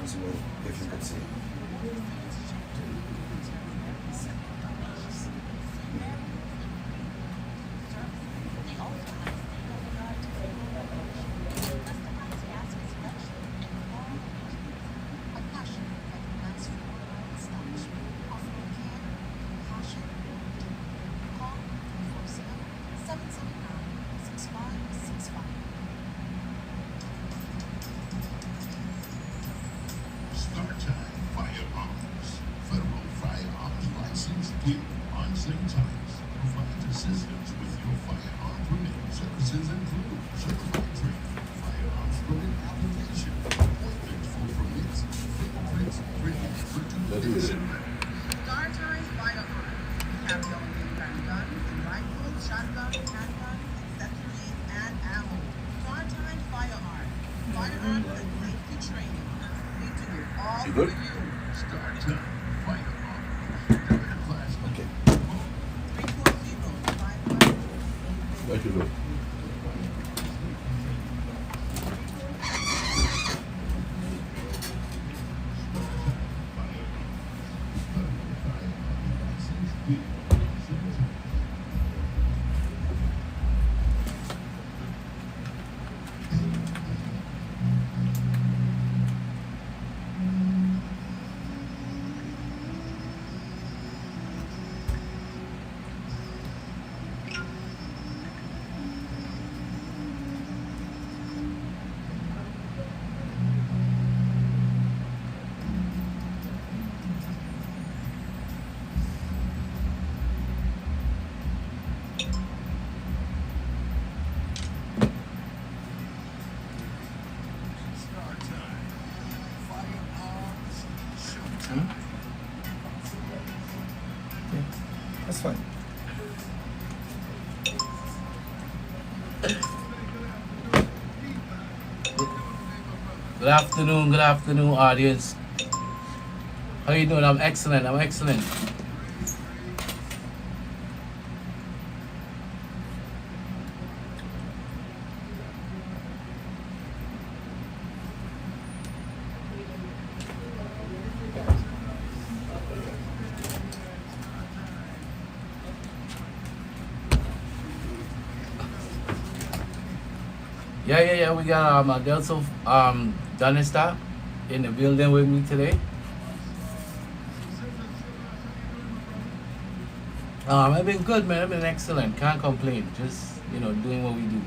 as well, if you could see. Firearms. Federal firearms license due on same times. Provides assistance with your firearm permit. Services include certified training, firearms permit application, appointment for permits, fingerprints, training for 2 days. Startime Firearm. We have your guns, rifles, shotguns, handguns, accessories, and ammo. Startime Firearm. Firearms and safety training. We do it all You for good? you. Start time. Firearms. Join class. Okay. 340-51. Thank you, Lord. Start time. Firearms. Hmm? Showtime. Yeah, that's fine. Good afternoon, audience. How you doing? I'm excellent. Yeah. We got Delta Donastorg in the building with me today. I've been good, man. I've been excellent. Can't complain. Just doing what we do.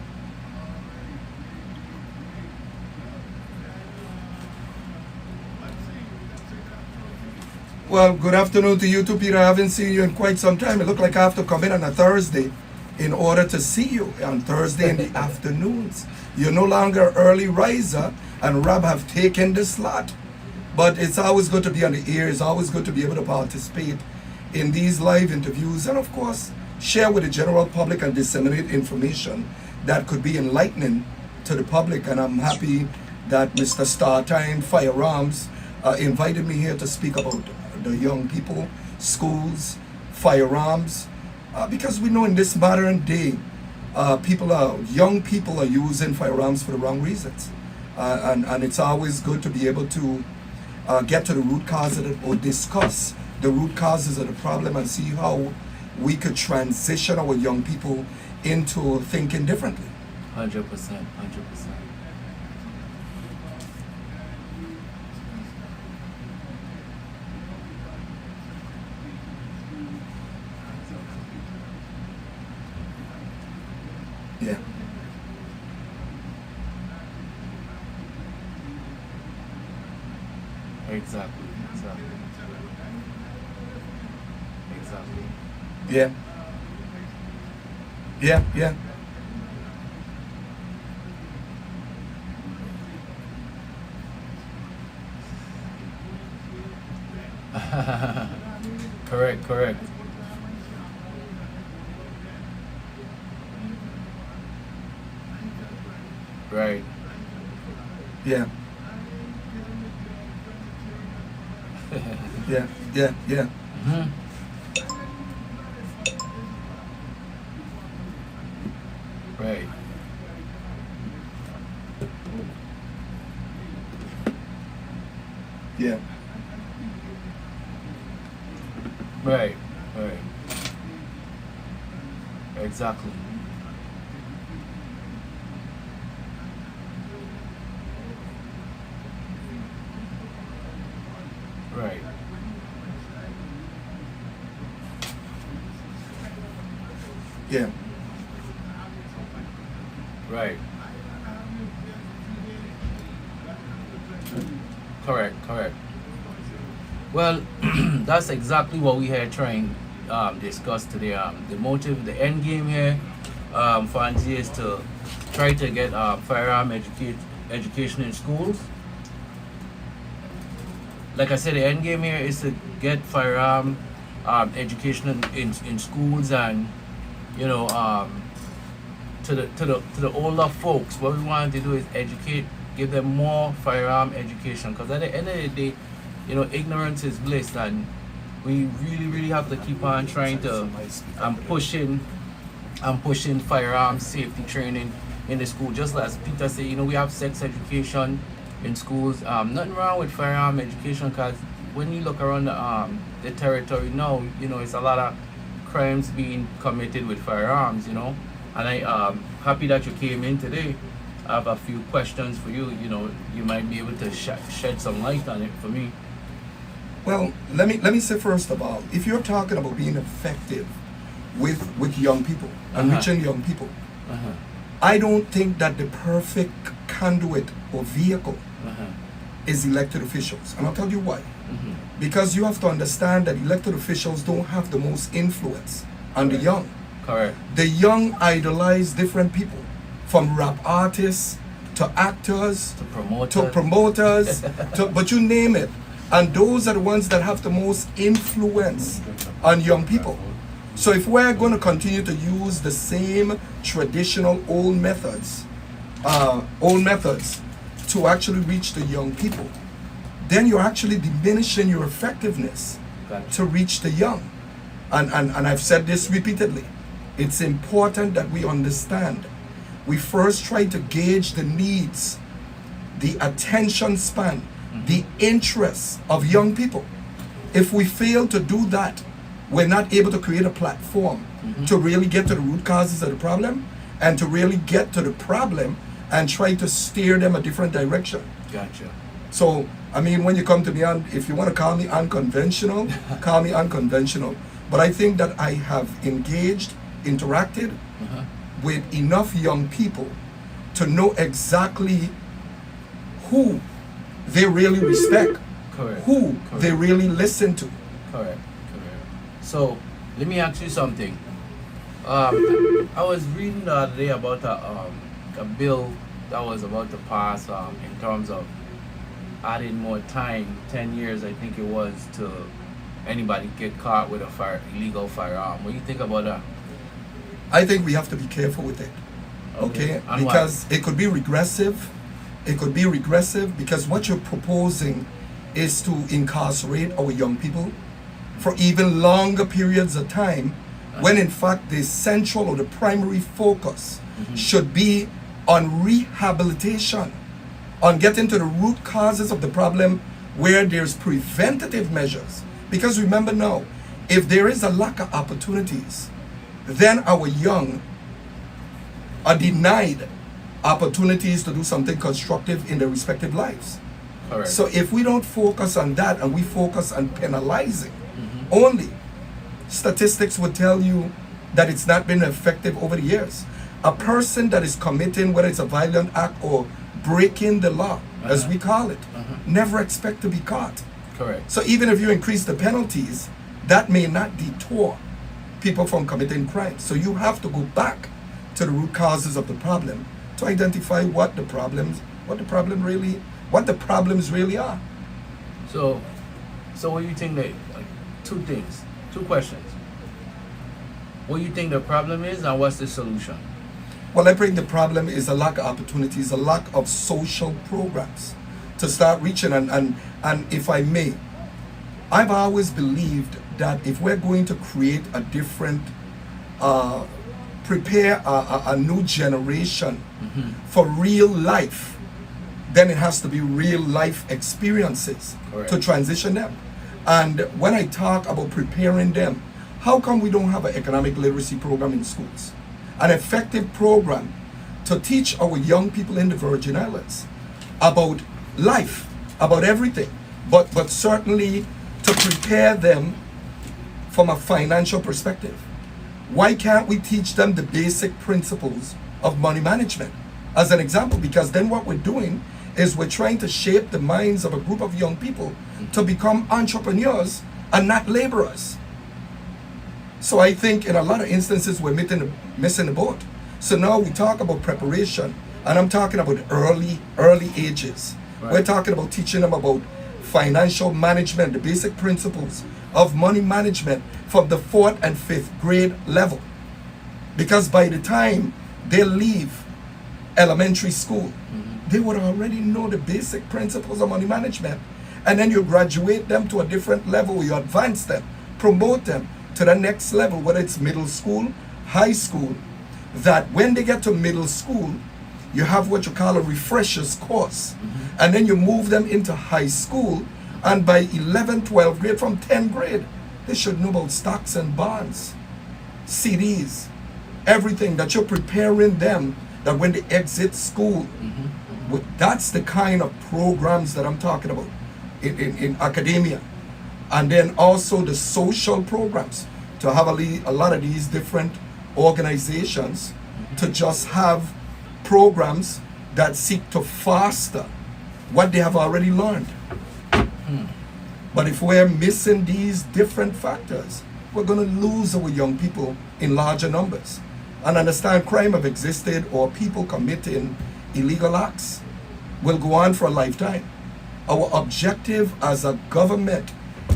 Well, good afternoon to you too, Peter. I haven't seen you in quite some time. It looked like I have to come in on a Thursday in order to see you on Thursday in the afternoons. You're no longer early riser, and Rob have taken the slot. But it's always good to be on the air. It's always good to be able to participate in these live interviews and, of course, share with the general public and disseminate information that could be enlightening to the public. And I'm happy that Mr. Startime Firearms invited me here to speak about the young people, schools, firearms, because we know in this modern day, young people are using firearms for the wrong reasons. And it's always good to be able to get to the root cause of it, or discuss the root causes of the problem and see how we could transition our young people into thinking differently. 100%. Yeah. Exactly. Yeah. Yeah. Correct. Right. Yeah. Yeah. Mhm. Right. Yeah. Right. Exactly. Right. Yeah. Right. Correct. Well, that's exactly what we are trying discuss today. The motive, the end game here, Fonzie, is to try to get firearm education in schools. Like I said, the end game here is to get firearm education in schools, and you know, to the older folks. What we want to do is educate, give them more firearm education, because at the end of the day, you know, ignorance is bliss, and we really have to keep on trying to pushing firearm safety training in the school. Just as Peter said, you know, we have sex education in schools. Nothing wrong with firearm education, because when you look around the territory now, you know, it's a lot of crimes being committed with firearms, you know. And I'm happy that you came in today. I have a few questions for you. You know, you might be able to shed some light on it for me. Well, let me say first of all, if you're talking about being effective with young people and reaching young people, I don't think that the perfect conduit or vehicle is elected officials. And I'll tell you why. Because you have to understand that elected officials don't have the most influence on the young. Correct. The young idolize different people, from rap artists to actors To promoters. promoters, but you name it. And those are the ones that have the most influence on young people. So if we're going to continue to use the same traditional old methods to actually reach the young people, then you're actually diminishing your effectiveness to reach the young. And I've said this repeatedly. It's important that we understand. We first try to gauge the needs, the attention span, the interests of young people. If we fail to do that, we're not able to create a platform to really get to the root causes of the problem, and to really get to the problem and try to steer them a different direction. Gotcha. So, I mean, when you come to me, if you want to call me unconventional, call me unconventional. But I think that I have interacted with enough young people to know exactly who they really respect, Correct. who Correct. they really listen to. Correct. So let me ask you something. I was reading the other day about a bill that was about to pass in terms of adding more time, 10 years I think it was, to anybody get caught with a illegal firearm. What do you think about that? I think we have to be careful with it. Okay? And why? Because it could be regressive. It could be regressive because what you're proposing is to incarcerate our young people for even longer periods of time, when in fact the central or the primary focus should be on rehabilitation, on getting to the root causes of the problem where there's preventative measures. Because remember now, if there is a lack of opportunities, then our young are denied opportunities to do something constructive in their respective lives. Correct. So if we don't focus on that and we focus on penalizing only, statistics would tell you that it's not been effective over the years. A person that is committing, whether it's a violent act or breaking the law, as we call it, never expect to be caught. Correct. So even if you increase the penalties, that may not deter people from committing crimes. So you have to go back to the root causes of the problem to identify what the problems really are. So what do you think that, like, two questions. What do you think the problem is, and what's the solution? Well, I think the problem is a lack of opportunities, a lack of social programs to start reaching. And if I may, I've always believed that if we're going to create a different, prepare a new generation for real life, then it has to be real life experiences Correct. to transition them. And when I talk about preparing them, how come we don't have an economic literacy program in schools? An effective program to teach our young people in the Virgin Islands about life, about everything, but certainly to prepare them from a financial perspective. Why can't we teach them the basic principles of money management as an example? Because then what we're doing is we're trying to shape the minds of a group of young people to become entrepreneurs and not laborers. So I think in a lot of instances we're missing the boat. So now we talk about preparation, and I'm talking about early ages. Right. We're talking about teaching them about financial management, the basic principles of money management from the 4th and 5th grade level. Because by the time they leave elementary school, they would already know the basic principles of money management. And then you graduate them to a different level, you advance them, promote them to the next level, whether it's middle school, high school, that when they get to middle school, you have what you call a refreshers course. And then you move them into high school, and by 11th, 12th grade, from 10th grade, they should know about stocks and bonds, CDs, everything that you're preparing them that when they exit school, that's the kind of programs that I'm talking about in academia. And then also the social programs, to have a lot of these different organizations to just have programs that seek to foster what they have already learned. But if we're missing these different factors, we're going to lose our young people in larger numbers. And understand crime have existed, or people committing illegal acts will go on for a lifetime. Our objective as a government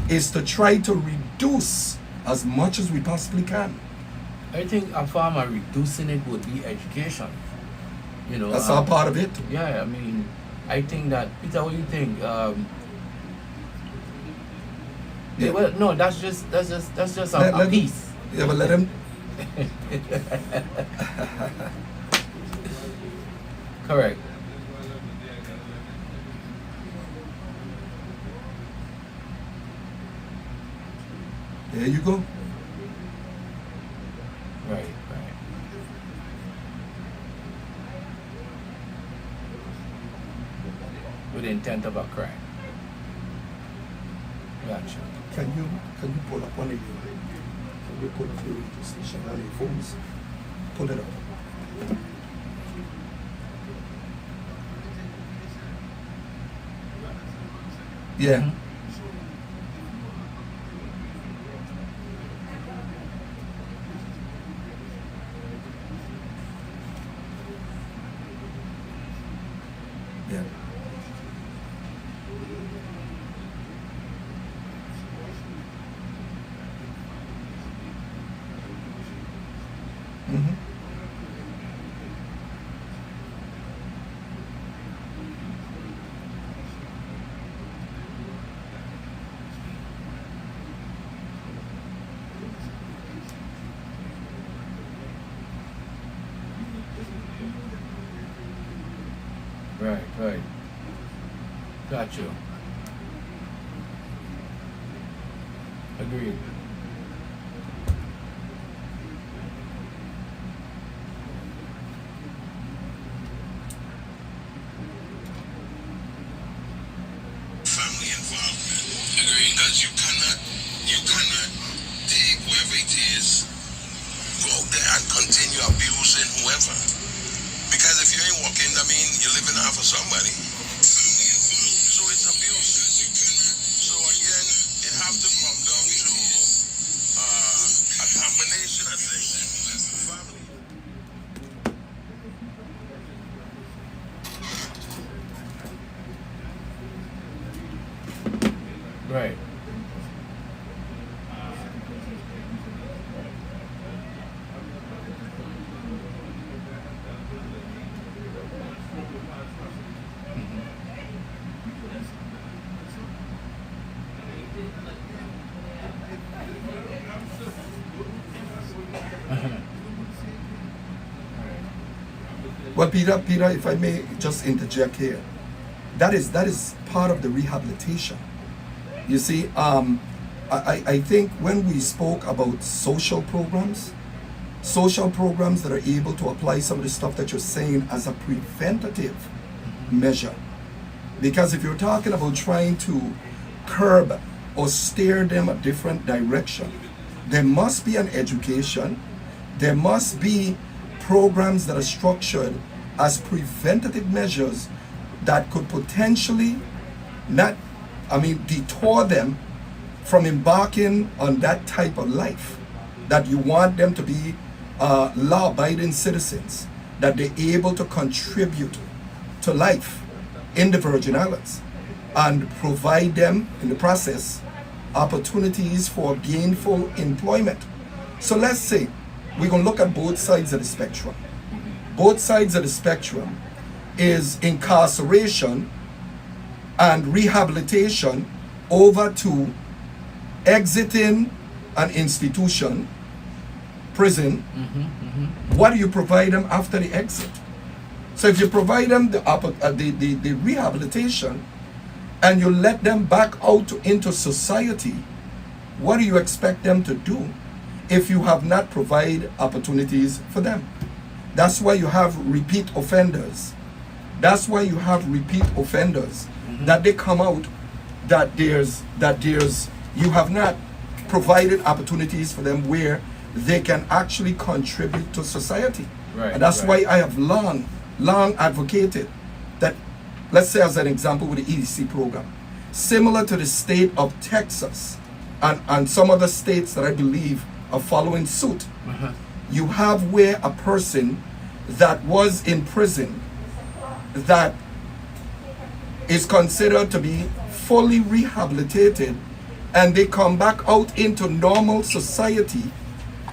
is to try to reduce as much as we possibly can. I think a form of reducing it would be education. You know, That's all part of it. Yeah, I mean, I think that, Peter, what do you think? Yeah. Well, no, that's just a Let- piece. Yeah, but let him. Correct. There you go. Right. With the intent of a crime. Gotcha. Can you pull up one of you pull up your radio station on your phones? Pull it up. Yeah. Yeah. Mm-hmm. Right. Got you. Agreed. Family involvement. Agreed. Because you cannot take whoever it is, go out there and continue abusing whoever. Because if you ain't working, I mean, you're living off of somebody. So it's abuse. So again, it have to come down to a combination of things. Family. Right. Well, Peter, if I may just interject here. that is part of the rehabilitation. You see, I think when we spoke about social programs that are able to apply some of the stuff that you're saying as a preventative measure. Because if you're talking about trying to curb or steer them a different direction, there must be an education, there must be programs that are structured as preventative measures that could potentially detour them from embarking on that type of life. That you want them to be law-abiding citizens, that they're able to contribute to life in the Virgin Islands and provide them, in the process, opportunities for gainful employment. So let's say we're going to look at both sides of the spectrum. Both sides of the spectrum is incarceration and rehabilitation over to exiting an institution, prison. What do you provide them after the exit? So if you provide them the rehabilitation and you let them back out into society, what do you expect them to do if you have not provided opportunities for them? That's why you have repeat offenders. That they come out, that you have not provided opportunities for them where they can actually contribute to society. Right, And that's right. why I have long advocated that, let's say as an example with the EDC program, similar to the state of Texas and some other states that I believe are following suit, you have where a person that was in prison that is considered to be fully rehabilitated, and they come back out into normal society,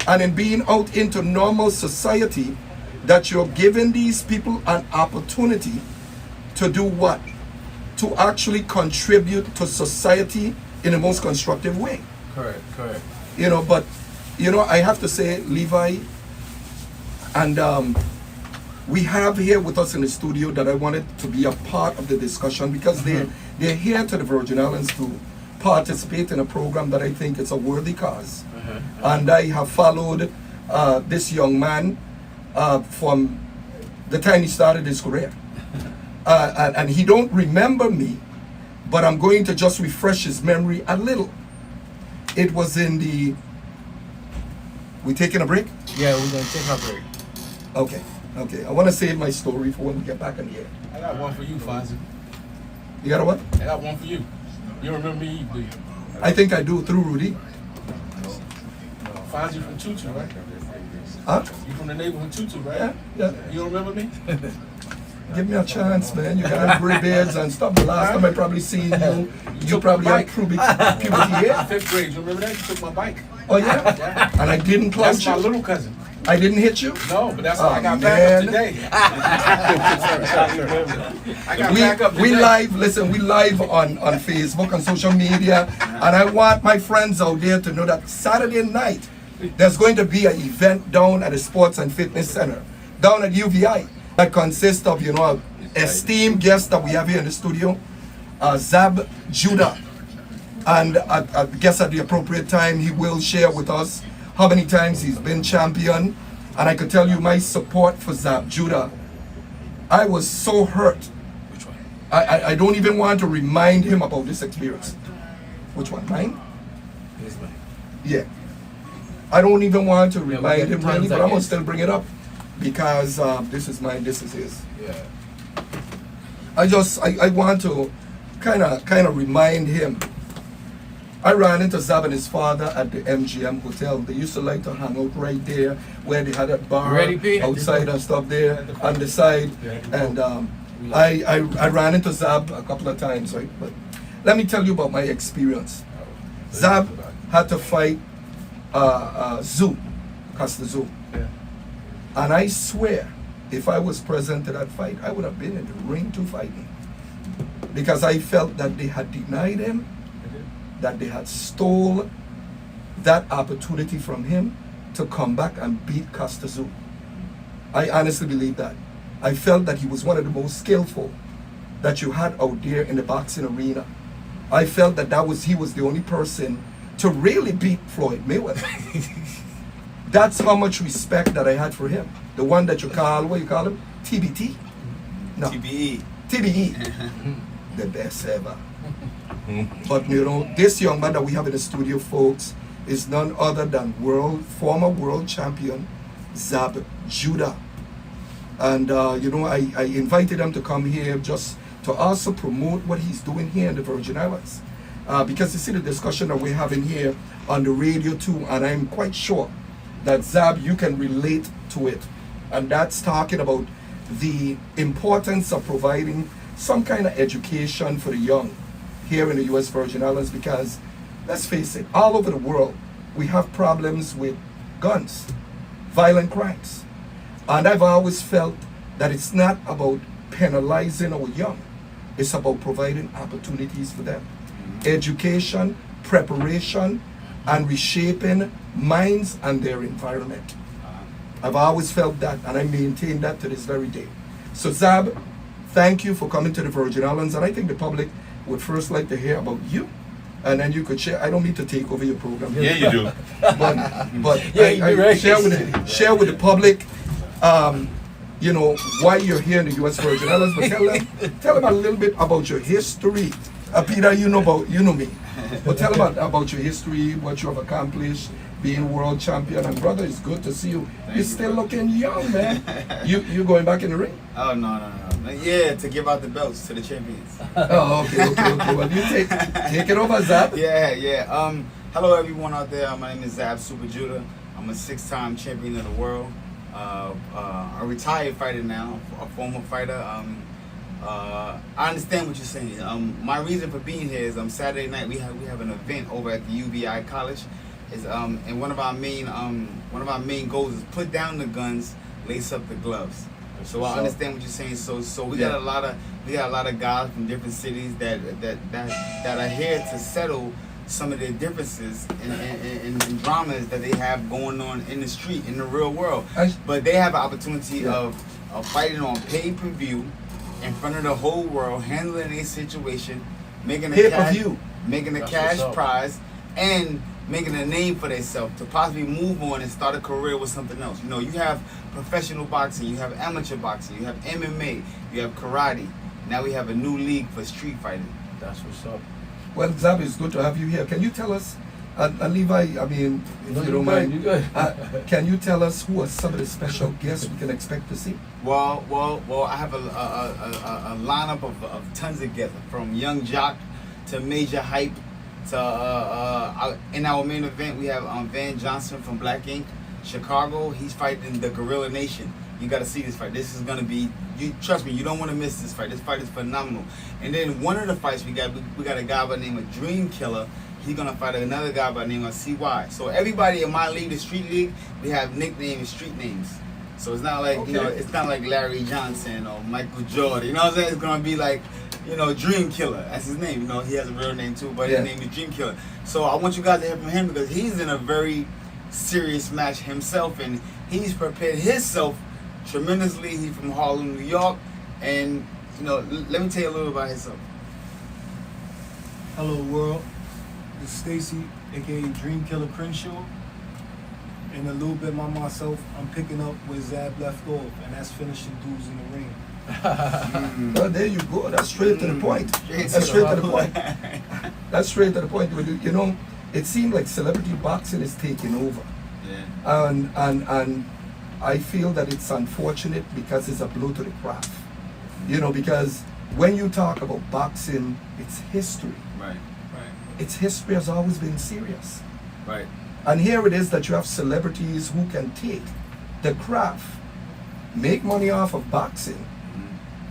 and in being out into normal society, that you're giving these people an opportunity to do what? To actually contribute to society in the most constructive way. Correct. But I have to say, Levi, and we have here with us in the studio that I wanted to be a part of the discussion, because they're here to the Virgin Islands to participate in a program that I think is a worthy cause. And I have followed this young man from the time he started his career. And he don't remember me, but I'm going to just refresh his memory a little. It was in the... We taking a break? Yeah, we're gonna take a break. Okay. I want to save my story for when we get back in the air. I got one for you, Fonzie. You got a what? I got one for you. You don't remember me, do you? I think I do, through Rudy. Fonzie from Tutu, right? Huh? You from the neighborhood Tutu, right? Yeah. You don't remember me? Give me a chance, man. You got gray beards and stuff. The last time I probably seen you, you took probably my had bike. puberty hair. 5th grade, you remember that? You took my bike. Oh yeah? And I didn't clout That's my you. little cousin. I didn't hit you. No, but that's how I got back man. up today. I got back up today. We live on Facebook and social media, and I want my friends out there to know that Saturday night there's going to be an event down at the Sports and Fitness Center down at UVI that consists of esteemed guests that we have here in the studio, Zab Judah, and I guess at the appropriate time he will share with us how many times he's been champion. And I could tell you my support for Zab Judah. I was so hurt. Which one? I don't even want to remind him about this experience. Which one? Mine? Here's mine. Yeah. I don't even want to we'll remind get him the really, times, but I I'm gonna guess. still bring it up because this is mine, this is his. Yeah. I want to kind of remind him. I ran into Zab and his father at the MGM Hotel. They used to like to hang out right there where they had a bar Ready, P? outside and stuff there on the side. And I ran into Zab a couple of times, right? But let me tell you about my experience. Zab had to fight Zoo, Costa Zoo. Yeah. And I swear, if I was present to that fight, I would have been in the ring to fight him. Because I felt that they had denied him, that they had stole that opportunity from him to come back and beat Costa Zoo. I honestly believe that. I felt that he was one of the most skillful that you had out there in the boxing arena. I felt that he was the only person to really beat Floyd Mayweather. That's how much respect that I had for him. The one that you call, what you call him? TBT? No. TBE. TBE. The best ever. But you know, this young man that we have in the studio, folks, is none other than former world champion Zab Judah. And you know, I invited him to come here just to also promote what he's doing here in the Virgin Islands. Because you see the discussion that we're having here on the radio too, and I'm quite sure that Zab, you can relate to it. And that's talking about the importance of providing some kind of education for the young here in the U.S. Virgin Islands, because let's face it, all over the world, we have problems with guns, violent crimes. And I've always felt that it's not about penalizing our young. It's about providing opportunities for them. Education, preparation, and reshaping minds and their environment. I've always felt that, and I maintain that to this very day. So Zab, thank you for coming to the Virgin Islands, and I think the public would first like to hear about you, and then you could share. I don't mean to take over your program. Yeah, you do. But Yeah, I you're right. share with the public, you know, why you're here in the U.S. Virgin Islands. But tell them a little bit about your history. Peter, you know me. But tell them about your history, what you have accomplished, being world champion. And brother, it's good to see you. You're still looking young, man. You going back in the ring? Oh, no. Yeah, to give out the belts to the champions. Oh, okay. Well, you take it over, Zab. Yeah. Hello, everyone out there. My name is Zab Super Judah. I'm a 6-time champion of the world. A retired fighter now, a former fighter. I understand what you're saying. My reason for being here is Saturday night we have an event over at the UVI College. And one of our main goals is put down the guns, lace up the gloves. So I understand what you're saying. So we got a lot of guys from different cities that are here to settle some of their differences and dramas that they have going on in the street, in the real world. But they have an opportunity of fighting on pay-per-view in front of the whole world, handling a situation, making a cash prize, and making a name for themselves to possibly move on and start a career with something else. You know, you have professional boxing, you have amateur boxing, you have MMA, you have karate. Now we have a new league for street fighting. That's what's up. Well, Zab, it's good to have you here. Can you tell us, and Levi, I mean, if you don't mind, can you tell us who are some of the special guests we can expect to see? Well, I have a lineup of tons of guests, from Young Jock to Major Hype to in our main event we have Van Johnson from Black Ink, Chicago. He's fighting the Gorilla Nation. You got to see this fight. This is gonna be. You trust me. You don't want to miss this fight. This fight is phenomenal. And then one of the fights we got a guy by the name of Dream Killer. He's gonna fight another guy by the name of CY. So everybody in my league, the street league, we have nicknames, street names. So it's not like it's not like Larry Johnson or Michael Jordan. You know what I'm saying? It's gonna be like, Dream Killer. That's his name. He has a real name too, but his name is Dream Killer. So I want you guys to hear from him because he's in a very serious match himself, and he's prepared himself tremendously. He's from Harlem, New York, and let me tell you a little about himself. Hello world, this is Stacy, aka Dream Killer Crenshaw, and a little bit by myself. I'm picking up where Zab left off, and that's finishing dudes in the ring. Well, there you go. That's straight to the point. That's straight to the point. That's straight to the point. It seemed like celebrity boxing is taking over. Yeah. And I feel that it's unfortunate because it's a blow to the craft. Because when you talk about boxing, it's history. Right. Its history has always been serious. Right. And here it is that you have celebrities who can take the craft, make money off of boxing,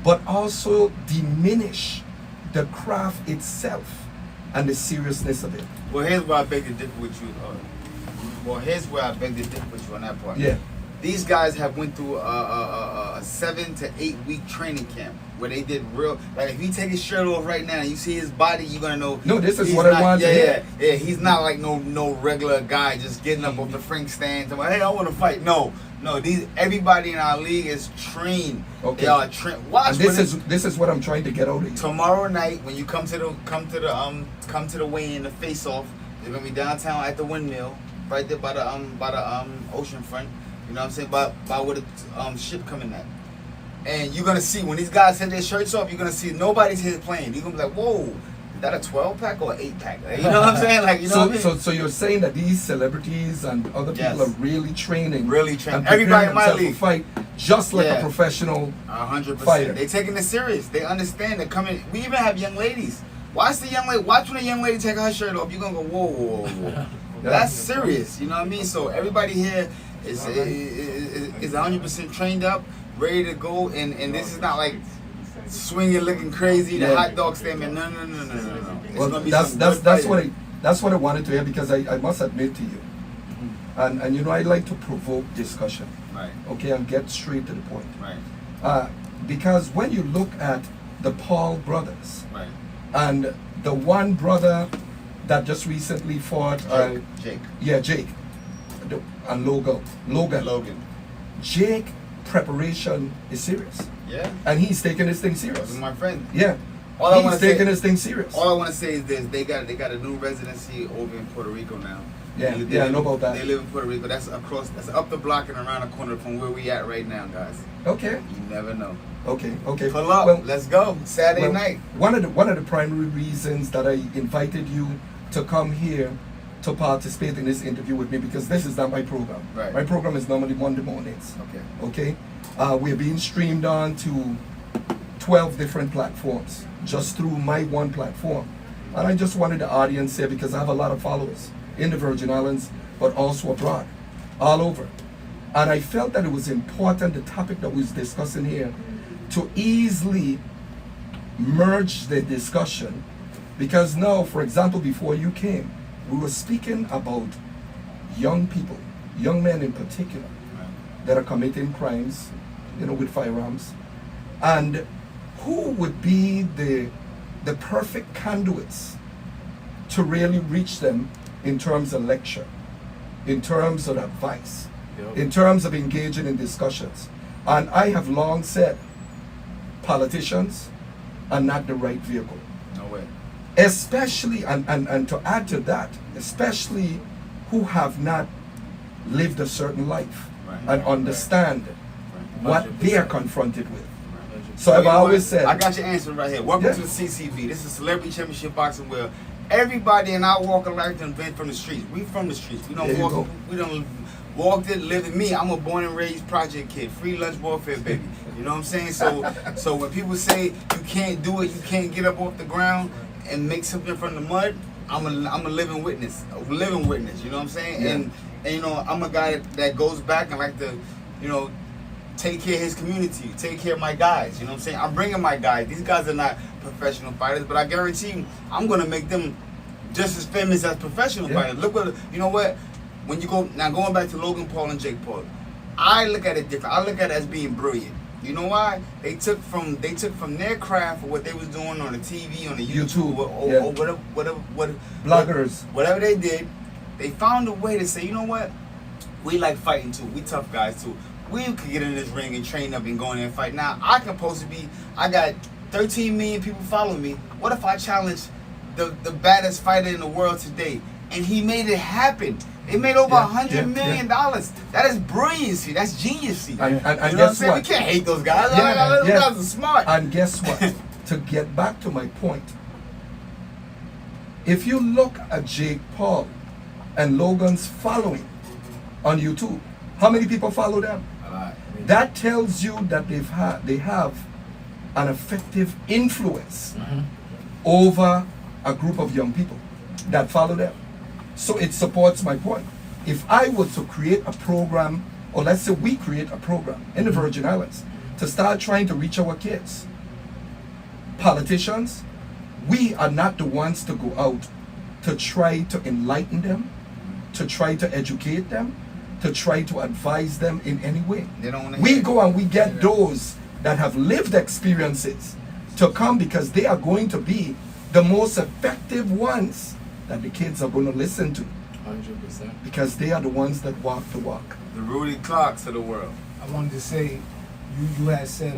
but also diminish the craft itself and the seriousness of it. Well, here's where I beg to differ with you. Here's where I beg to differ with you on that part. Yeah. These guys have went through a 7 to 8 week training camp where they did real. Like if you take his shirt off right now and you see his body, you're gonna know. No, this is what I want to hear. Yeah. He's not like no regular guy just getting up off the Frank stand. Like, hey, I want to fight. No. No, everybody in our league is trained. Okay. They are trained. Watch And this is what I'm trying to get out of you. tomorrow night when you come to the weigh-in, the face-off. They're gonna be downtown at the windmill, right there by the ocean front. You know what I'm saying? By where the ship coming at. And you're gonna see when these guys take their shirts off, you're gonna see nobody's here playing. You're gonna be like, whoa, is that a 12-pack or an 8-pack? You know what I'm saying? Like, you know what I mean? So you're saying that these celebrities and other people Yes. are really training, Really training. and preparing Everybody in my themselves to league. fight just like Yeah. a professional. 100%. Fighter. They taking it serious. They understand. They're coming. We even have young ladies. Watch when a young lady take her shirt off. You're gonna go, whoa, whoa, whoa. That's serious. You know what I mean? So everybody here is 100% trained up, ready to go. And this is not like swinging, looking crazy. The Yeah. hot dog stand, man. No. It's Well, gonna be that's some that's good that's fighting. that's what I wanted to hear, because I must admit to you, and you know, I like to provoke discussion. Right. Okay, and get straight to the point. Right. Because when you look at the Paul brothers Right. and the one brother that just recently fought, Jake. Jake, and Logan. Jake preparation is serious, Yeah. and he's taking this thing This serious. is my friend. Yeah, All I he's wanna taking say- this thing serious. All I want to say is this: they got a new residency over in Puerto Rico now. Yeah, They I know about that. They live in Puerto Rico. That's up the block and around the corner from where we at right now, guys. Okay, You never know. okay. Pull up. Well, Let's go. Saturday well, night. One of the primary reasons that I invited you to come here to participate in this interview with me, because this is not my program. Right. My program is normally Monday mornings. Okay. Okay, we're being streamed on to 12 different platforms just through my one platform, and I just wanted the audience here, because I have a lot of followers in the Virgin Islands, but also abroad, all over. And I felt that it was important, the topic that we was discussing here, to easily merge the discussion, because now, for example, before you came, we were speaking about young people, young men in particular, that are committing crimes, you know, with firearms, and who would be the perfect conduits to really reach them in terms of lecture, in terms of advice, Yep. in terms of engaging in discussions. And I have long said politicians are not the right vehicle. No way. Especially, and to add to that, especially who have not lived a certain life Right. and understand what they are confronted with. Right. So I've you know always what? said, I got your answer right here. Welcome Yeah. to the CCB. This is Celebrity Championship Boxing, where everybody in our walk of life done been from the streets. We from the streets. We There don't you walk. go. We don't walked it, lived it. Me, I'm a born and raised project kid, free lunch warfare baby. You know what I'm saying? So when people say you can't do it, you can't get up off the ground and make something from the mud, I'm a living witness. A living witness. You know what I'm saying? Yeah. And you know, I'm a guy that goes back and like to, you know, take care of his community, take care of my guys. You know what I'm saying? I'm bringing my guys. These guys are not professional fighters, but I guarantee you, I'm gonna make them just as famous as professional Yeah. fighters. Look what, you know what? When you go now, going back to Logan Paul and Jake Paul, I look at it different. I look at it as being brilliant. You know why? They took from their craft for what they was doing on the TV, on the YouTube, yeah. or whatever, bloggers. whatever they did. They found a way to say, you know what? We like fighting too. We tough guys too. We could get in this ring and train up and go in there and fight. Now I got 13 million people following me. What if I challenge the baddest fighter in the world today? And he made it happen. They made over $100 million. That is brilliancy. That's geniusy. And you know what I'm guess saying? what? We can't hate those guys. Yeah, Those yeah. guys are smart. And guess what? To get back to my point, if you look at Jake Paul and Logan's following on YouTube, how many people follow them? That tells you that they have an effective influence over a group of young people that follow them. So it supports my point. If I were to create a program, or let's say we create a program in the Virgin Islands to start trying to reach our kids, politicians, we are not the ones to go out to try to enlighten them, to try to educate them, to try to advise them in any way. They don't want to We go and we get those that have lived experiences to come, because they are going to be the most effective ones that the kids are going to listen to. 100%. because they are the ones that walk the walk. The Rudy Clarks of the world. I wanted to say, you had said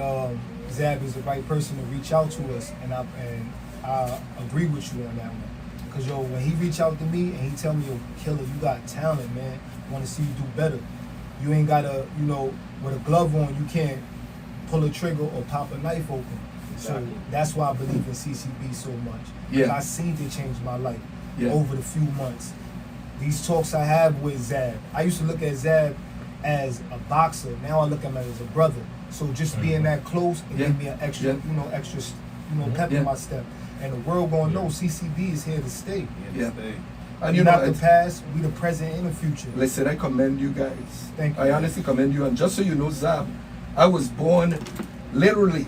Zab is the right person to reach out to us, and I agree with you on that one. Cause yo, when he reach out to me and he tell me, yo, Killer, you got talent, man. I want to see you do better. You ain't gotta, with a glove on, you can't pull a trigger or pop a knife open. Exactly. So that's why I believe in CCB so much. Yeah. I seen it change my life Yeah. over the few months. These talks I have with Zab, I used to look at Zab as a boxer. Now I look at him as a brother. So just being that close, it Yeah. gave me an extra, Yeah. extra, pep Yeah. in my step. And the world gonna know CCB is here to stay. Yeah. Stay. And We you know, not the it's- past, we the present and the future. listen, I commend you guys. Thank you. I honestly commend you. And just so you know, Zab, I was literally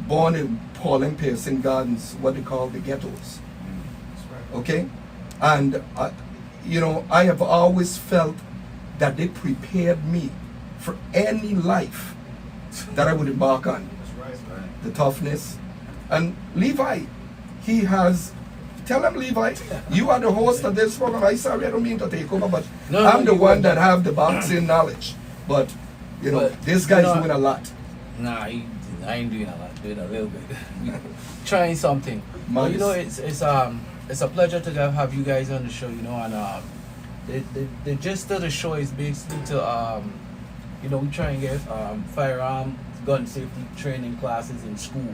born in Pauline Pearson Gardens, what they call the ghettos. Okay? And, I have always felt that they prepared me for any life that I would embark on. That's right. The toughness. And Levi, tell him, Levi, you are the host of this program. I don't mean to take over, but No, I'm the you one wouldn't. that have the boxing knowledge. But, But, this guy's you know, doing a lot. Nah, I ain't doing a lot. Doing a little bit. Trying something. Well, Modest. it's a pleasure to have you guys on the show. And the gist of the show is basically to we try and get firearm gun safety training classes in school,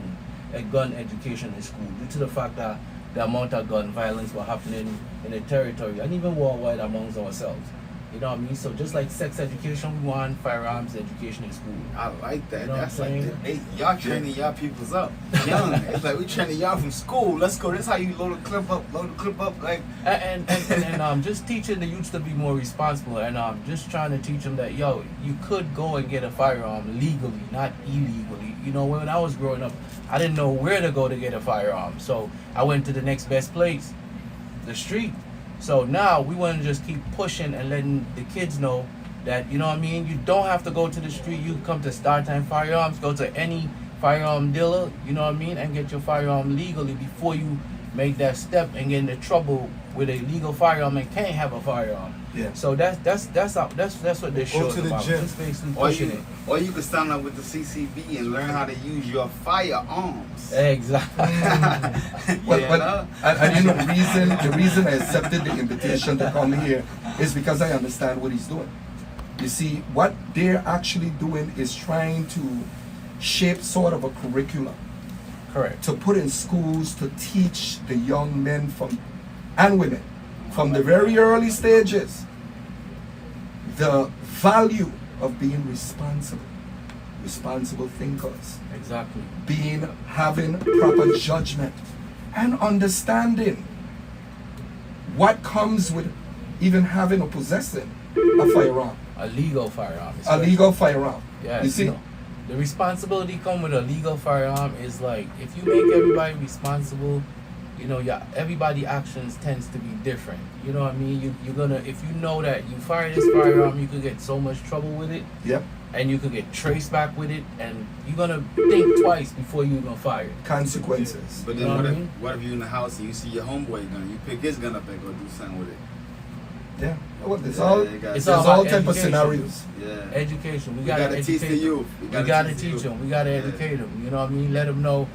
and gun education in school, due to the fact that the amount of gun violence were happening in the territory and even worldwide amongst ourselves. You know what I mean? So just like sex education, we want firearms education in school. I like that. You know what That's I'm like saying? y'all training y'all peoples up young. It's like we training y'all from school. Let's go. This how you load the clip up. Like And just teaching the youths to be more responsible, and just trying to teach them that you could go and get a firearm legally, not illegally. When I was growing up, I didn't know where to go to get a firearm, so I went to the next best place, the street. So now we want to just keep pushing and letting the kids know that, you don't have to go to the street. You come to Start Time Firearms, go to any firearm dealer, and get your firearm legally before you make that step and get into trouble with a legal firearm and can't have a firearm. Yeah. So that's what this Go show to is the about. gym. Just basically or pushing it. you can sign up with the CCB and learn how to use your firearms. Exactly. And the reason I accepted the invitation to come here is because I understand what he's doing. You see, what they're actually doing is trying to shape sort of a curriculum Correct. to put in schools to teach the young men and women from the very early stages the value of being responsible thinkers, Exactly. having proper judgment and understanding what comes with even having or possessing a firearm, A legal firearm. a especially. legal firearm. Yeah, You see? the responsibility come with a legal firearm is like, if you make everybody responsible, everybody actions tends to be different. You know what I mean? You're gonna, if you know that you fire this firearm, you could get so much trouble with it, Yep. and you could get traced back with it, and you're gonna think twice before you're gonna fire it. Consequences. But You then know what what I if mean? what if you in the house and you see your homeboy gun? You pick his gun up and go do something with it. Yeah. Well, there's Yeah, all you got- there's It's all all about type of education. scenarios. Yeah. Education. We We gotta gotta teach educate the them. youth. We gotta the teach youth. them. We gotta Yeah. educate them. You know what I mean? Let them know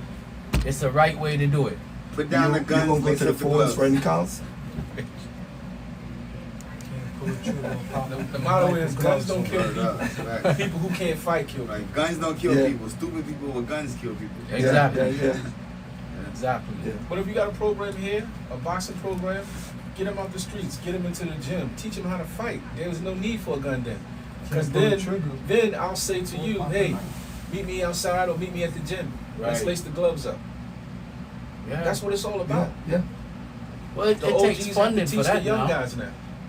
it's the right way to do it. Put down the You guns. won't go lace to the up phones gloves. for any counts. Can't pull a trigger or pop The motto is guns don't kill Word people. up. Right. People who can't fight kill people. Right. Guns don't kill Yeah. people. Stupid people with guns kill people. Exactly. Yeah. Exactly. Yeah. But if you got a program here, a boxing program, get them out the streets, get them into the gym, teach them how to fight. There's no need for a gun then. Because Can't pull a trigger. then I'll say to you, hey, meet me outside or meet me at the gym. Let's Right. lace the gloves up. Yeah. That's what it's all Yeah. about. Yeah. Well, it The takes OGs have to funding teach for the that young now. guys now.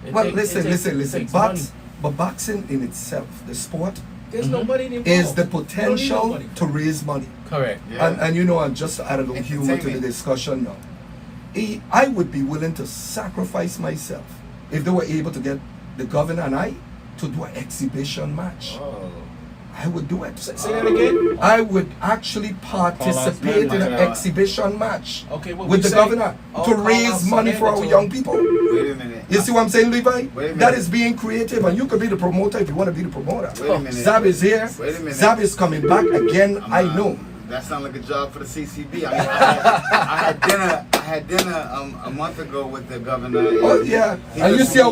It Well, take- listen. it takes money. But boxing in itself, the sport, There's Mhm. no money involved. is the You don't need no potential money. to raise money. Correct. Yeah. And just to add a little humor to the Entertainment. discussion now. I would be willing to sacrifice myself if they were able to get the governor and I to do an exhibition match. Oh. I would do it. Say that again. I would actually participate in an mandatory. exhibition match Okay, what with we the say? governor Oh, to call raise out money for our mandatory. young people. Wait a minute. You see what I'm saying, Levi? Wait a minute. That is being creative, and you could be the promoter if you want to be the promoter. Wait a minute. Zab is here. Wait a minute. Zab is coming back again. I know. That sounds like a job for the CCB. I mean, I had dinner a month ago with the governor. Oh yeah, He and you looks see how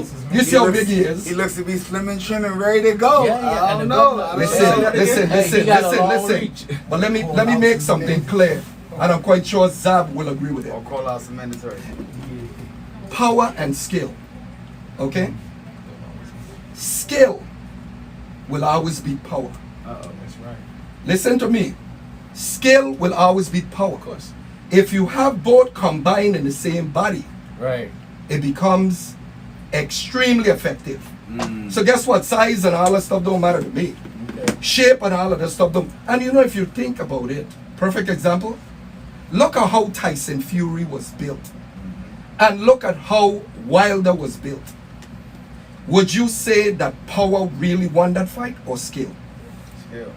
looks- big he is. He looks to be slim and trim and ready to go. Yeah, yeah, I and don't the know. governor- I don't Listen, know. listen, Hey, he listen, got a listen, long listen. reach. But let me make something clear, and I'm quite sure Zab will agree with it. Or call out some mandatory. Power and skill. Okay? Skill will always beat power. Uh-oh. That's right. Listen to me. Skill will always beat power. Of course. If you have both combined in the same body, Right. it becomes extremely effective. Mm. So guess what? Size and all that stuff don't matter to me. Shape and all of that stuff don't. And you know, if you think about it, perfect example, look at how Tyson Fury was built. And look at how Wilder was built. Would you say that power really won that fight or skill? Skill.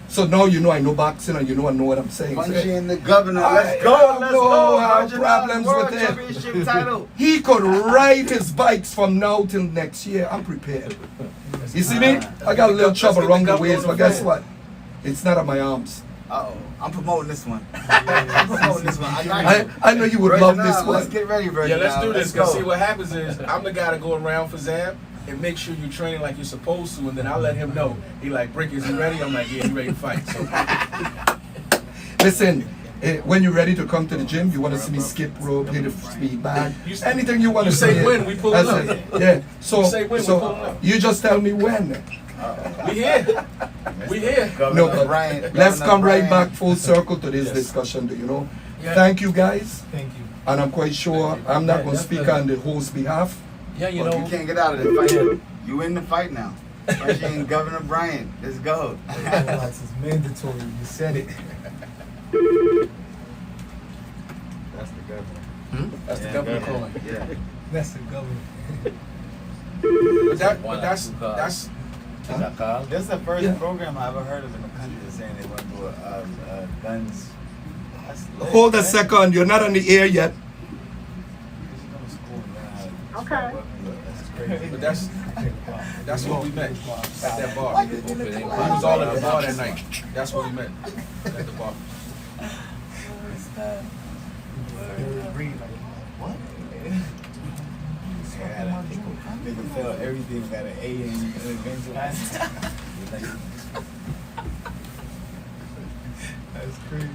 So now you know I know boxing and you know I know what I'm saying. Foncie and the governor. I Let's go. have Let's no go. Virgin problems Islands World with it. Championship title. He could ride his bikes from now till next year. I'm prepared. You see me? I got a little trouble get around the the waist, governor but guess fan. what? It's not on my arms. Uh-oh. I'm promoting this one. I'm promoting this one. I got you. I know you would Virgin love this Islands, Let's one. get ready, Virgin Yeah, let's do Islands. this. Cause go. see what happens is I'm the guy to go around for Zab and make sure you're training like you're supposed to, and then I'll let him know. He like, Brick, is he ready? I'm like, yeah, he ready to fight. So Listen, when you're ready to come to the gym, you want to see me skip rope, hit a speed bag, anything you want you to say see. when, we pull That's up. it. Yeah. So, You say when, we pull so up. you just tell me when. we here. We here. Governor No, but Bryant, let's Governor come right Bryant. back full circle to this Yes. discussion, you know. Yeah. Thank you guys, Thank you. and I'm quite sure I'm not Yeah, going to speak definitely. on the host's behalf. Yeah, you Well, know. you can't get out of the fight. You in the fight now. Foncie and Governor Bryant. Let's go. That's mandatory. You said it. That's the governor. Hmm? That's the governor Yeah. calling. Yeah. That's the government. But that's Is that Carl? This is the first Yeah. program I ever heard of in the country that's saying they want to do a guns. That's lit, Hold a man. second, you're not on the air yet. You should go to school and learn how to Okay. describe weapons. That's crazy. But that's what we met at that bar. We was all at the bar that night. That's what we met at the bar. What? Nigga felt everything got an A in eventually. That's crazy.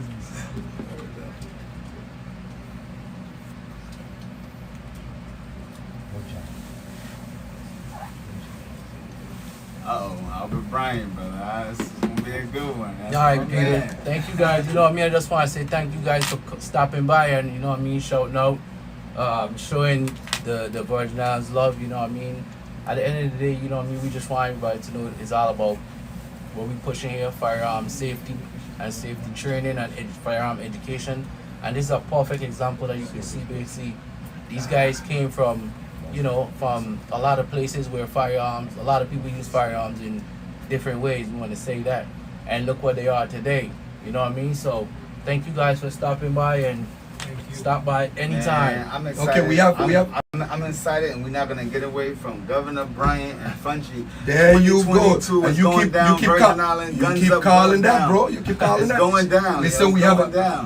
Uh-oh, Albert Bryan, brother. This is gonna be a good one. That's All right, my Peter. man. Thank you guys. You know what I mean? I just want to say thank you guys for stopping by and, you know what I mean, shouting out, showing the Virgin Islands love, you know what I mean? At the end of the day, you know what I mean, we just want everybody to know it's all about what we pushing here, firearm safety and safety training and firearm education. And this is a perfect example that you can see basically. These guys came from, you know, from a lot of places where firearms, a lot of people use firearms in different ways. We want to say that. And look where they are today. You know what I mean? So thank you guys for stopping by and stop by anytime. Man, I'm excited. Okay, we have- I'm excited, and we're not gonna get away from Governor Bryant and Foncie. There you go. 2022 And is you going keep down, you keep Virgin Island, you guns keep up, calling going that, down. bro. You keep calling It's that. going down. Listen, It's we have going down.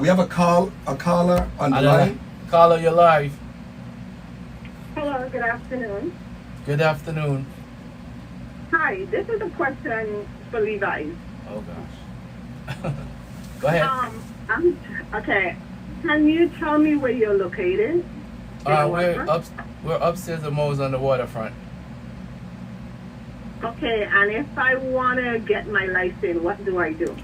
a caller on the Adlah, line. caller, you're live. Hello, good afternoon. Good afternoon. Hi, this is a question for Levi. Oh gosh. Go ahead. Okay. Can you tell me where you're located? We're upstairs at Mo's on the waterfront. Okay, and if I want to get my license, what do I do?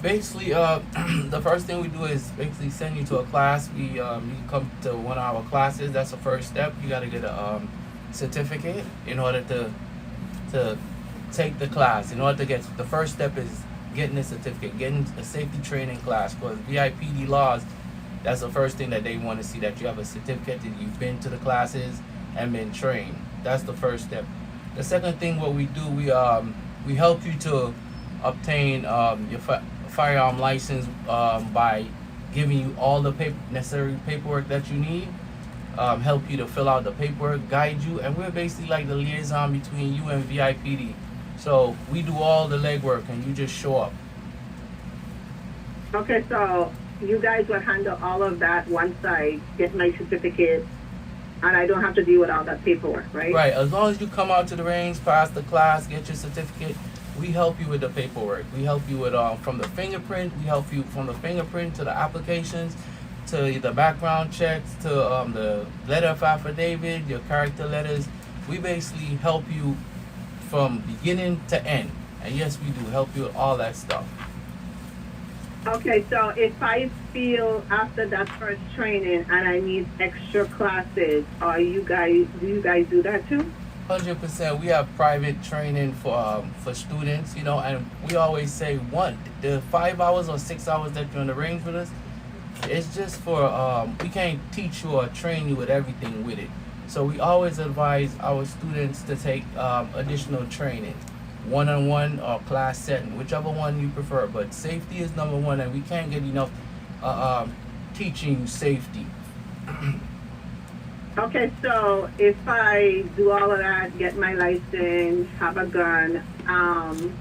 Basically, the first thing we do is basically send you to a class. You come to one of our classes. That's the first step. You got to get a certificate in order to take the class. In order to get the first step is getting a certificate, getting a safety training class. Because VIPD laws, that's the first thing that they want to see, that you have a certificate that you've been to the classes and been trained. That's the first step. The second thing what we do, we help you to obtain your firearm license by giving you all the necessary paperwork that you need. Help you to fill out the paperwork, guide you, and we're basically like the liaison between you and VIPD. So we do all the legwork, and you just show up. Okay, so you guys will handle all of that once I get my certificate, and I don't have to deal with all that paperwork, right? Right. As long as you come out to the range, pass the class, get your certificate, we help you with the paperwork. We help you with from the fingerprint. We help you from the fingerprint to the applications, to the background checks, to the letter of affidavit, your character letters. We basically help you from beginning to end. And yes, we do help you with all that stuff. Okay, so if I feel after that first training and I need extra classes, do you guys do that too? 100%. We have private training for students, you know, and we always say the 5 hours or 6 hours that you're on the range with us, it's just for we can't teach you or train you with everything with it. So we always advise our students to take additional training, one-on-one or class setting, whichever one you prefer. But safety is number one, and we can't get enough teaching you safety. Okay, so if I do all of that, get my license, have a gun,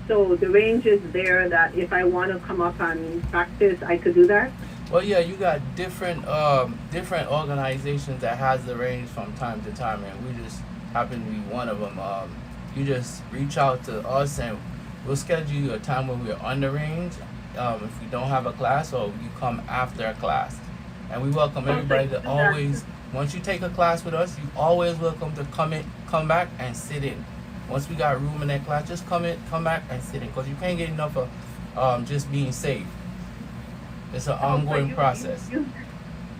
so the range is there that if I want to come up and practice, I could do that? Well, yeah, you got different organizations that has the range from time to time, and we just happen to be one of them. You just reach out to us, and we'll schedule you a time when we're on the range. If we don't have a class, or you come after a class, and we welcome everybody to always. Once you take a class with us, you always welcome to come back and sit in. Once we got room in that class, just come back and sit in, because you can't get enough of just being safe. It's an ongoing process.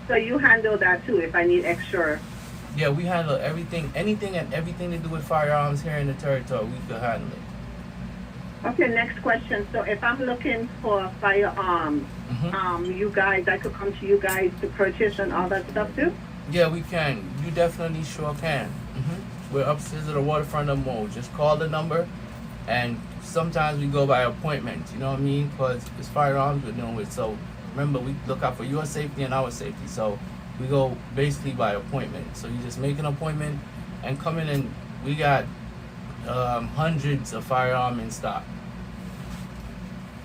So you handle that too if I need extra? Yeah, we handle everything, anything and everything to do with firearms here in the territory, we could handle it. Okay, next question. So if I'm looking for a firearm, you guys, I could come to you guys to purchase and all that stuff too? Yeah, we can. You definitely sure can. We're upstairs at the waterfront of Mo. Just call the number, and sometimes we go by appointment. You know what I mean? Because it's firearms we're dealing with. So remember, we look out for your safety and our safety. So we go basically by appointment. So you just make an appointment and come in, and we got hundreds of firearms in stock.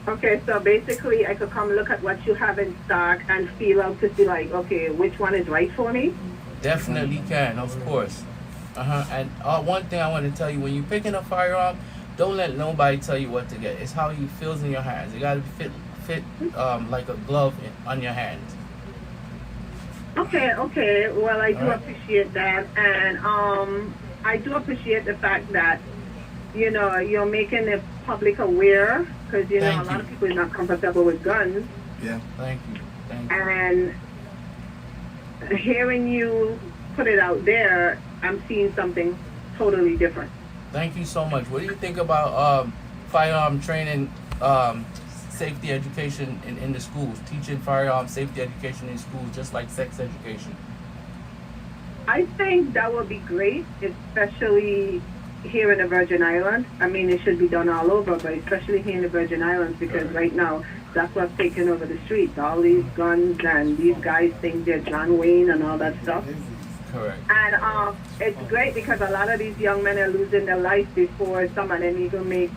Okay, so basically I could come look at what you have in stock and feel out to see like, okay, which one is right for me? Definitely can, of course. And one thing I want to tell you, when you're picking a firearm, don't let nobody tell you what to get. It's how it feels in your hands. It got to fit like a glove on your hands. Okay. Well, I do appreciate that, and I do appreciate the fact that, you know, you're making the public aware, because you know a lot of people are not comfortable with guns. Yeah. Thank you. And hearing you put it out there, I'm seeing something totally different. Thank you so much. What do you think about firearm training, safety education in the schools, teaching firearm safety education in schools, just like sex education? I think that would be great, especially here in the Virgin Islands. I mean, it should be done all over, but especially here in the Virgin Islands, because right now that's what's taking over the streets. All these guns, and these guys think they're John Wayne and all that stuff. Correct. And it's great because a lot of these young men are losing their life before some of them even make,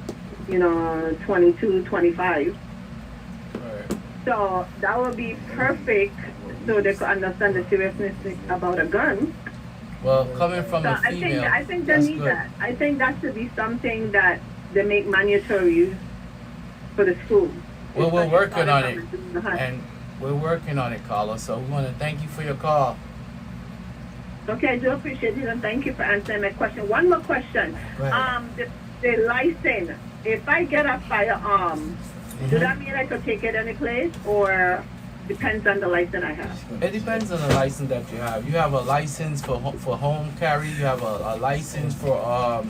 22, 25. Right. So that would be perfect, so they could understand the seriousness about a gun. Well, coming from a female, I think they need that. I think that should be something that they make mandatory for the school. Well, we're working on it, and we're working on it, Carla. So we want to thank you for your call. Okay, I do appreciate it, and thank you for answering my question. One more question. Go ahead. The license. If I get a firearm, does that mean I could take it any place, or depends on the license I have? It depends on the license that you have. You have a license for home carry. You have a license for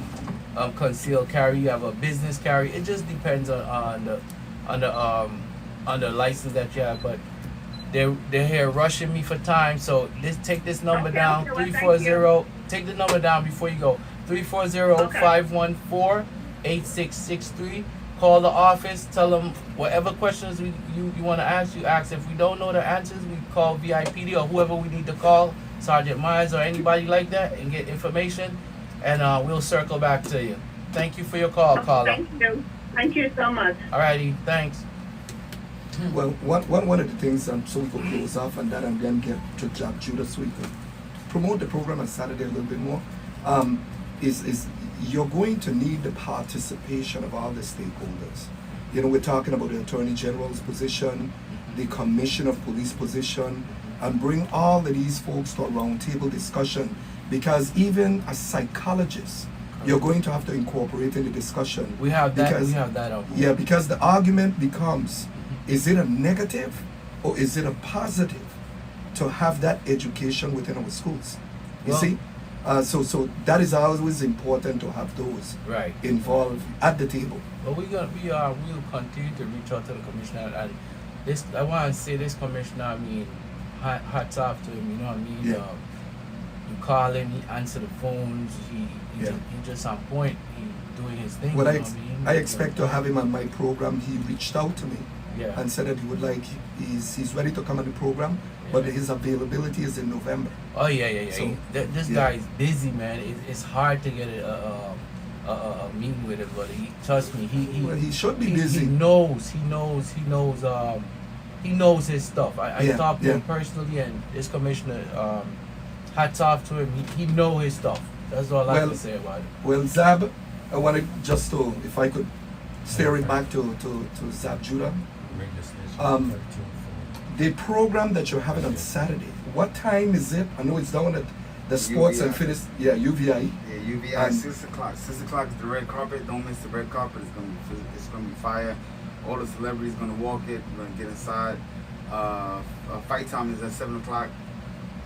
concealed carry. You have a business carry. It just depends on the license that you have. But they're here rushing me for time. So take this number down, 340. Take the number down before you go. 340-514-8663. Call the office, tell them whatever questions you want to ask, you ask. If we don't know the answers, we call VIPD or whoever we need to call, Sergeant Myers or anybody like that, and get information, and we'll circle back to you. Thank you for your call, caller. Thank you. Thank you so much. Alrighty, thanks. Well, one of the things, so we could close off, and then I'm going to get to Job Judah so we could promote the program on Saturday a little bit more, is you're going to need the participation of all the stakeholders. You know, we're talking about the Attorney General's position, the Commissioner of Police position, and bring all of these folks to a roundtable discussion, because even as psychologists, you're going to have to incorporate in the discussion. We have that. Because, we have that up. yeah, because the argument becomes, is it a negative or is it a positive to have that education within our schools? You Well- see? So that is always important to have those Right. involved at the table. But we'll continue to reach out to the commissioner, and this I want to say this commissioner, I mean, hats off to him. You know what I mean? Yeah. You call him, he answer the phones. He Yeah. just on point. He doing his thing. What you I, know ex- what I mean? I expect to have him on my program. He reached out to me Yeah. and said that he would like, he's ready to come on the program, but his availability is in November. Oh yeah. So, This yeah. guy is busy, man. It's hard to get a meeting with him, but trust me, Well, he should be he busy. knows his stuff. I Yeah, talked to yeah. him personally, and this commissioner, hats off to him. He know his stuff. That's all I Well, can say about it. Well, Zab, I want to just to, if I could steer it back to Zab Judah. The program that you're having on Saturday, what time is it? I know it's down at the Sports and UVI. Fitness, yeah, UVI. Yeah, UVI And- 6 o'clock. 6 o'clock is the red carpet. Don't miss the red carpet. It's gonna be fire. All the celebrities gonna walk it. We're gonna get inside. Fight time is at 7 o'clock.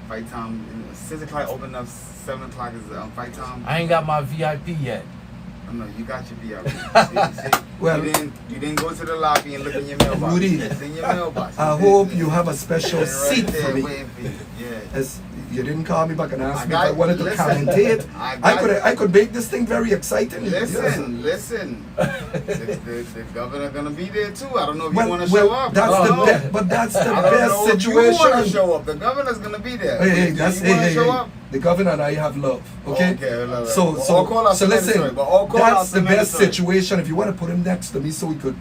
Fight time 6 o'clock. Open up. 7 o'clock is fight time. I ain't got my VIP yet. No, you got your VIP. See? Well- you didn't go to the lobby and look in your mailbox. Rudy, It's in your mailbox. I hope you have a special It's right seat there for me. waiting for you. Yeah. As you didn't call me back and ask I me if I got- wanted to listen, commentate. I got- I could make this thing very exciting. Listen. The governor gonna be there too. I don't know if you want to show up. That's I the don't know. best. But that's the I don't best know if you want to situation. show up. The governor's gonna be there. Hey, Do that's you want to show hey. up? The governor and I have love. Okay. Okay, love it. So Well, all call outs so are listen. mandatory, but all call That's outs the are best mandatory. situation. If you want to put him next to me, so we could,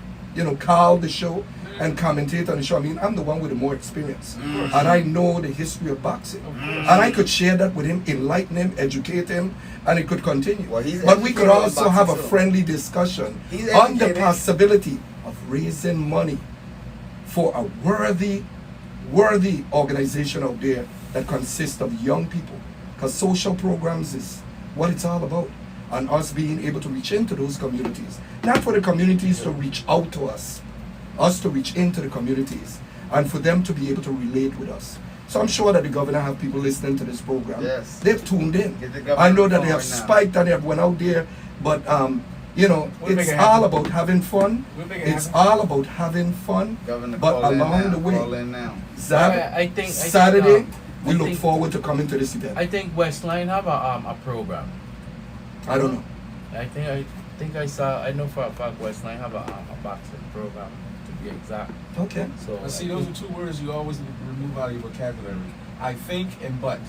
call the show and commentate on the show. I mean, I'm the one with the more experience, and I know the history of boxing, and I could share that with him, enlighten him, educate him, and it could continue. Well, he's But we could educated on also have a boxing, too. friendly discussion He's on the educated. possibility of raising money for a worthy organization out there that consists of young people. Because social programs is what it's all about. And us being able to reach into those communities. Not for the communities to reach out to us to reach into the communities, and for them to be able to relate with us. So I'm sure that the governor have people listening to this program. Yes. They've tuned in. Get the governor I know on that the they have phone right now. spiked and they have went out there, but We'll make it's it all happen. about having fun. We'll make it It's happen. all about having fun. Governor, But call in along now. the way, Call in now. I think Saturday, we I look think- forward to coming to this event. I think Westline have a program. I don't know. I think I saw. I know for a fact Westline have a boxing program, to be exact. Okay. So But see, those are two words you always remove out of your vocabulary. I think and but.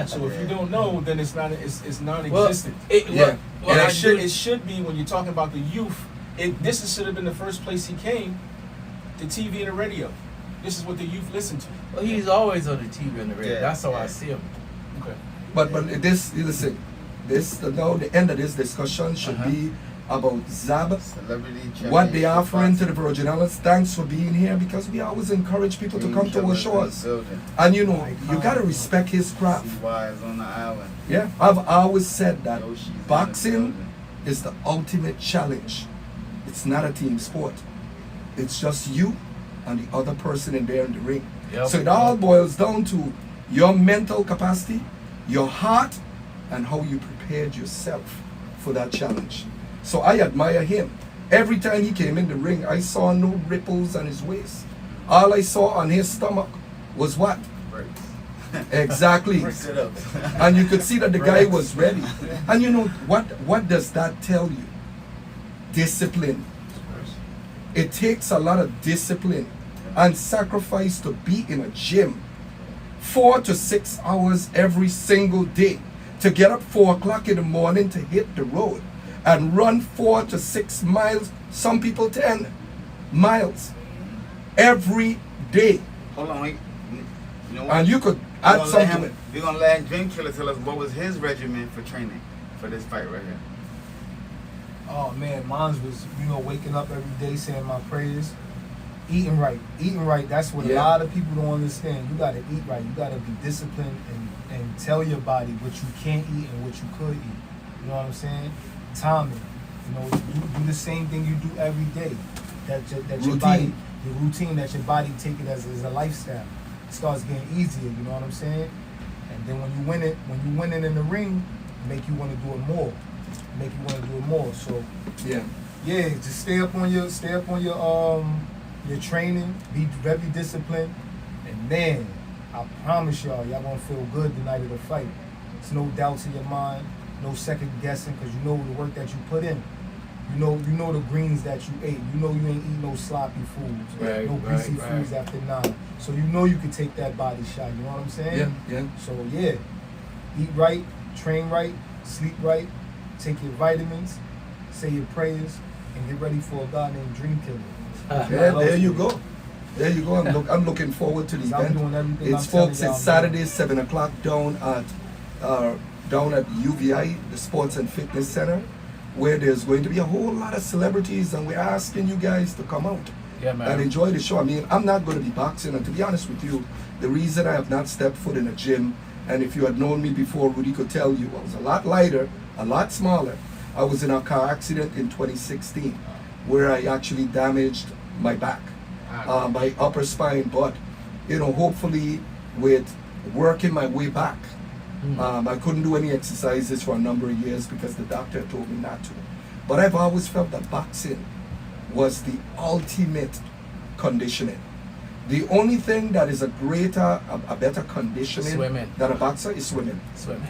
So if you don't know, then it's non-existent. Yeah. And I it should be when you're talking about the youth. Should have been the first place he came, to TV and the radio. This is what the youth listen to. Well, he's always on the TV and the radio. Yeah, That's how I yeah. see him. Okay. But listen, now the end of this discussion should be about Zab, Celebrity what they championship offering to boxing. the Virgin Islands. Thanks for being here, because we always encourage people to come to our Killers in the shows. building. And you gotta respect his craft. CY is on the island. Yeah, I've always said that Yoshi's in the boxing building. is the ultimate challenge. It's not a team sport. It's just you and the other person in there in the ring. Yep. So it all boils down to your mental capacity, your heart, and how you prepared yourself for that challenge. So I admire him. Every time he came in the ring, I saw no ripples on his waist. All I saw on his stomach was what? Breaks. Exactly. Sit-ups. And you could see that the guy was ready. And you know what does that tell you? Discipline. It takes a lot of discipline and sacrifice to be in a gym 4 to 6 hours every single day, to get up 4 o'clock in the morning to hit the road and run 4 to 6 miles, some people 10 miles every day. Hold on, wait. You know what? And you could add something to it. We're gonna let Dream Killer tell us what was his regimen for training for this fight right here. Oh man, mine was, waking up every day saying my prayers, eating right. Eating right, that's what a Yeah. lot of people don't understand. You gotta eat right. You gotta be disciplined and tell your body what you can't eat and what you could eat. You know what I'm saying? Timing. Do the same thing you do every day. That your body, the routine that your body take it as a lifestyle. It starts getting easier, you know what I'm saying? And then when you win it in the ring, make you want to do it more. So Yeah. just stay up on your training, be very disciplined, and man, I promise y'all gonna feel good the night of the fight. There's no doubts in your mind, no second guessing, because you know the work that you put in. You know the greens that you ate. You know you ain't eat no sloppy foods, Right, no greasy right. foods after 9. So you know you can take that body shot. You know what I'm saying? Yeah. So yeah, eat right, train right, sleep right, take your vitamins, say your prayers, and get ready for a guy named Dream Killer. Yeah, there you go. There you go. I'm looking forward to the 'Cause I'm event. doing everything It's I'm telling folks. y'all, It's Saturday, 7 o'clock down at UVI, the Sports and Fitness Center, where there's going to be a whole lot of celebrities, and we're asking you guys to come out Yeah, man. and enjoy the show. I mean, I'm not going to be boxing, and to be honest with you, the reason I have not stepped foot in a gym, and if you had known me before, Rudy could tell you, I was a lot lighter, a lot smaller. I was in a car accident in 2016 where I actually damaged my back, my upper spine. But hopefully with working my way back, I couldn't do any exercises for a number of years because the doctor told me not to. But I've always felt that boxing was the ultimate conditioning. The only thing that is a better conditioning Swimming. than a boxer is swimming. Swimming.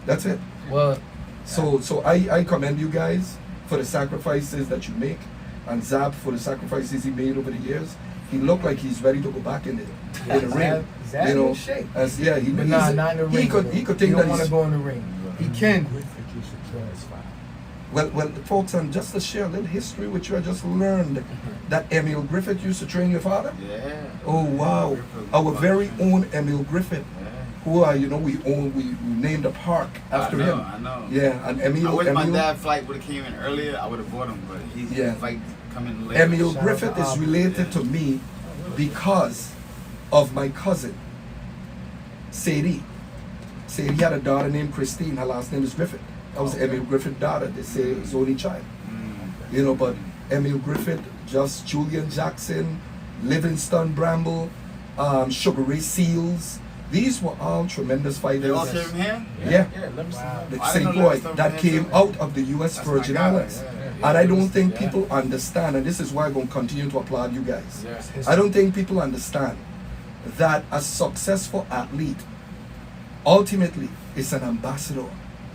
That's it. Well, So I commend you guys for the sacrifices that you make, and Zab for the sacrifices he made over the years. He looked like he's ready to go back in the ring. Zab in shape. But not in the ring. He could think He that don't want to he's, go in the ring. He can. well, folks, and just to share a little history with you, I just learned that Emil Griffith used to train your father. Yeah. Oh wow, our very own Emil Griffith, who we named a park after him. I know. Yeah, and Emil. I wish my Emil- dad flight would have came in earlier. I would have bought him, but he's like coming later. Emil Shout out Griffith to is Abby. related to me because of my cousin, Sadie. Sadie had a daughter named Christine. Her last name is Griffith. That was Emil Griffith's daughter. They say his only child. But Emil Griffith, just Julian Jackson, Livingston Bramble, Sugar Ray Seals. These were all tremendous fighters. They all came from here? Yeah. let me see. Wow. The I St. didn't know Boy Livingston that was came here. out of the U.S. That's Virgin my guy. Islands. Yeah. And I don't think Yeah. people understand, and this is why I'm going to continue to applaud you guys. Yeah. I don't think people understand that a successful athlete ultimately is an ambassador.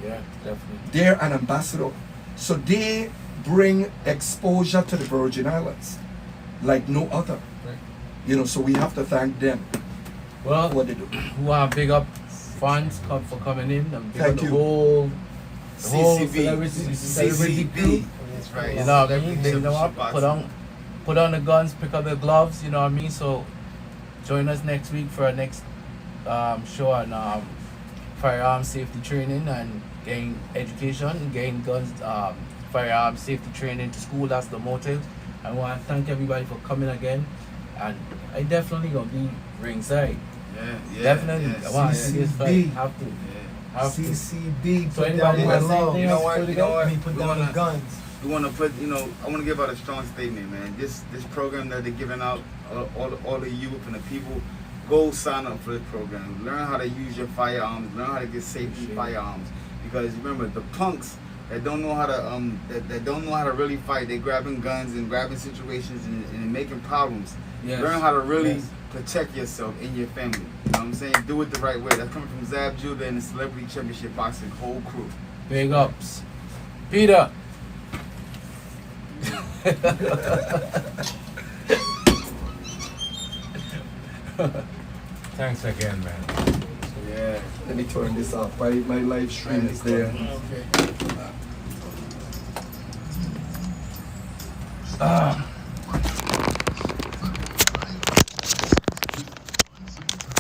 yeah, definitely. They're an ambassador. So they bring exposure to the Virgin Islands like no other. Right. So we have to thank them for Well, what they do. we want to big up fans for coming in and big Thank up you. the whole CCB. celebrity crew. That's right. You know what I mean? Celebrity You know what? boxing. Put on the guns, pick up the gloves. You know what I mean? So join us next week for our next show on firearm safety training and gain education, gain guns, firearm safety training to school. That's the motive. I want to thank everybody for coming again, and I definitely gonna be ringside. Yeah. Definitely, Yeah. I want to see this fight. CCB. Have to. Yeah. Have to. CCB. So Put anybody down my has love. anything You know else what? for the You know guy? what? He put We down wanna- the guns. We want to put, I want to give out a strong statement, man. This program that they're giving out, all the youth and the people, go sign up for this program. Learn how to use your firearms. Learn how to get safety firearms. Because remember, the punks that don't know how to that don't know how to really fight, they grabbing guns and grabbing situations and making problems. Yes. Learn how to really Yes. protect yourself and your family. You know what I'm saying? Do it the right way. That's coming from Zab Judah and the Celebrity Championship Boxing whole crew. Big ups. Peter. Thanks again, man. Yeah. Let me turn this off. My live stream is there. Okay. Ah.